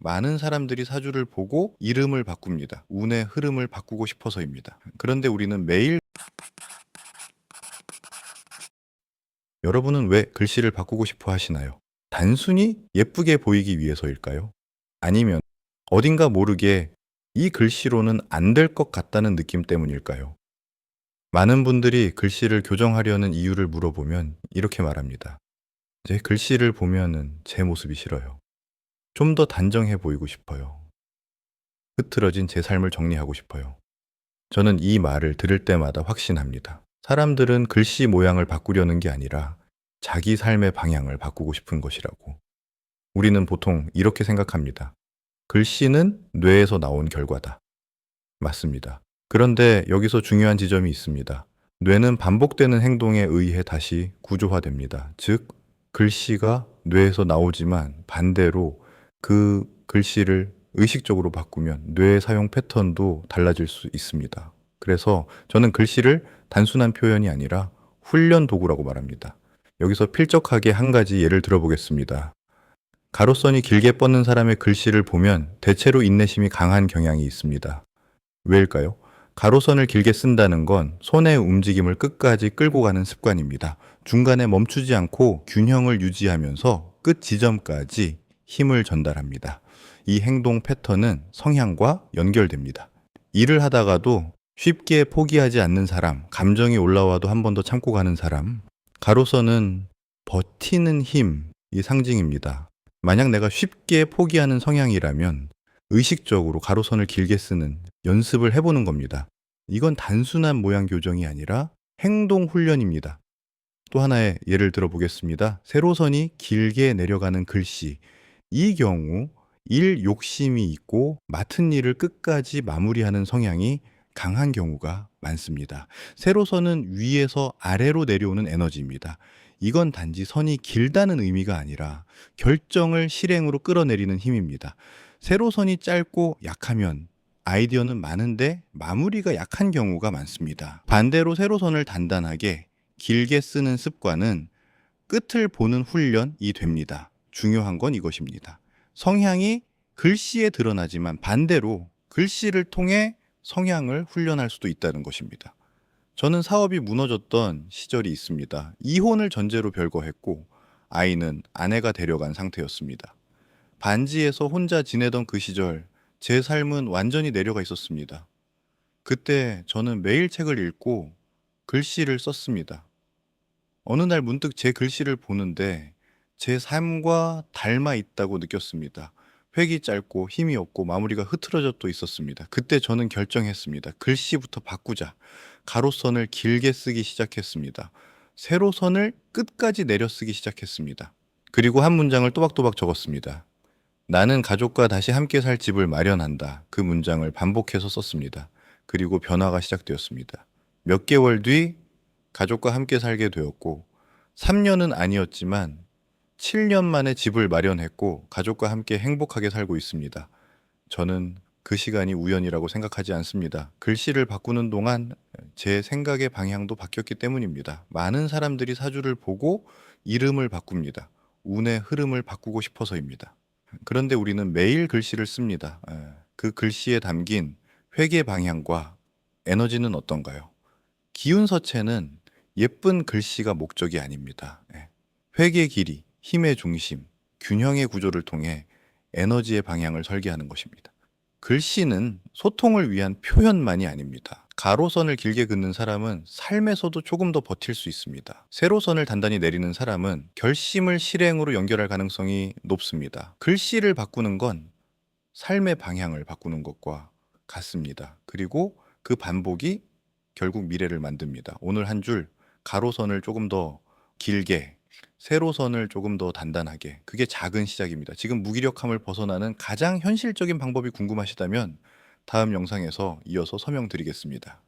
많은 사람들이 사주를 보고 이름을 바꿉니다. 운의 흐름을 바꾸고 싶어서입니다. 그런데 우리는 매일 여러분은 왜 글씨를 바꾸고 싶어 하시나요? 단순히 예쁘게 보이기 위해서일까요? 아니면 어딘가 모르게 이 글씨로는 안 될 것 같다는 느낌 때문일까요? 많은 분들이 글씨를 교정하려는 이유를 물어보면 이렇게 말합니다. 제 글씨를 보면은 제 모습이 싫어요. 좀 더 단정해 보이고 싶어요. 흐트러진 제 삶을 정리하고 싶어요. 저는 이 말을 들을 때마다 확신합니다. 사람들은 글씨 모양을 바꾸려는 게 아니라 자기 삶의 방향을 바꾸고 싶은 것이라고. 우리는 보통 이렇게 생각합니다. 글씨는 뇌에서 나온 결과다. 맞습니다. 그런데 여기서 중요한 지점이 있습니다. 뇌는 반복되는 행동에 의해 다시 구조화됩니다. 즉, 글씨가 뇌에서 나오지만 반대로 그 글씨를 의식적으로 바꾸면 뇌의 사용 패턴도 달라질 수 있습니다. 그래서 저는 글씨를 단순한 표현이 아니라 훈련 도구라고 말합니다. 여기서 필적하게 한 가지 예를 들어보겠습니다. 가로선이 길게 뻗는 사람의 글씨를 보면 대체로 인내심이 강한 경향이 있습니다. 왜일까요? 가로선을 길게 쓴다는 건 손의 움직임을 끝까지 끌고 가는 습관입니다. 중간에 멈추지 않고 균형을 유지하면서 끝 지점까지 힘을 전달합니다. 이 행동 패턴은 성향과 연결됩니다. 일을 하다가도 쉽게 포기하지 않는 사람, 감정이 올라와도 한 번 더 참고 가는 사람, 가로선은 버티는 힘이 상징입니다. 만약 내가 쉽게 포기하는 성향이라면 의식적으로 가로선을 길게 쓰는 연습을 해보는 겁니다. 이건 단순한 모양 교정이 아니라 행동 훈련입니다. 또 하나의 예를 들어보겠습니다. 세로선이 길게 내려가는 글씨. 이 경우 일 욕심이 있고 맡은 일을 끝까지 마무리하는 성향이 강한 경우가 많습니다. 세로선은 위에서 아래로 내려오는 에너지입니다. 이건 단지 선이 길다는 의미가 아니라 결정을 실행으로 끌어내리는 힘입니다. 세로선이 짧고 약하면 아이디어는 많은데 마무리가 약한 경우가 많습니다. 반대로 세로선을 단단하게 길게 쓰는 습관은 끝을 보는 훈련이 됩니다. 중요한 건 이것입니다. 성향이 글씨에 드러나지만 반대로 글씨를 통해 성향을 훈련할 수도 있다는 것입니다. 저는 사업이 무너졌던 시절이 있습니다. 이혼을 전제로 별거했고 아이는 아내가 데려간 상태였습니다. 반지에서 혼자 지내던 그 시절 제 삶은 완전히 내려가 있었습니다. 그때 저는 매일 책을 읽고 글씨를 썼습니다. 어느 날 문득 제 글씨를 보는데 제 삶과 닮아 있다고 느꼈습니다. 획이 짧고 힘이 없고 마무리가 흐트러져 있었습니다. 그때 저는 결정했습니다. 글씨부터 바꾸자. 가로선을 길게 쓰기 시작했습니다. 세로선을 끝까지 내려 쓰기 시작했습니다. 그리고 한 문장을 또박또박 적었습니다. 나는 가족과 다시 함께 살 집을 마련한다. 그 문장을 반복해서 썼습니다. 그리고 변화가 시작되었습니다. 몇 개월 뒤 가족과 함께 살게 되었고 3년은 아니었지만 7년 만에 집을 마련했고 가족과 함께 행복하게 살고 있습니다. 저는 그 시간이 우연이라고 생각하지 않습니다. 글씨를 바꾸는 동안 제 생각의 방향도 바뀌었기 때문입니다. 많은 사람들이 사주를 보고 이름을 바꿉니다. 운의 흐름을 바꾸고 싶어서입니다. 그런데 우리는 매일 글씨를 씁니다. 그 글씨에 담긴 회계 방향과 에너지는 어떤가요? 기운서체는 예쁜 글씨가 목적이 아닙니다. 회계 길이, 힘의 중심, 균형의 구조를 통해 에너지의 방향을 설계하는 것입니다. 글씨는 소통을 위한 표현만이 아닙니다. 가로선을 길게 긋는 사람은 삶에서도 조금 더 버틸 수 있습니다. 세로선을 단단히 내리는 사람은 결심을 실행으로 연결할 가능성이 높습니다. 글씨를 바꾸는 건 삶의 방향을 바꾸는 것과 같습니다. 그리고 그 반복이 결국 미래를 만듭니다. 오늘 한 줄 가로선을 조금 더 길게, 세로선을 조금 더 단단하게. 그게 작은 시작입니다. 지금 무기력함을 벗어나는 가장 현실적인 방법이 궁금하시다면 다음 영상에서 이어서 설명드리겠습니다.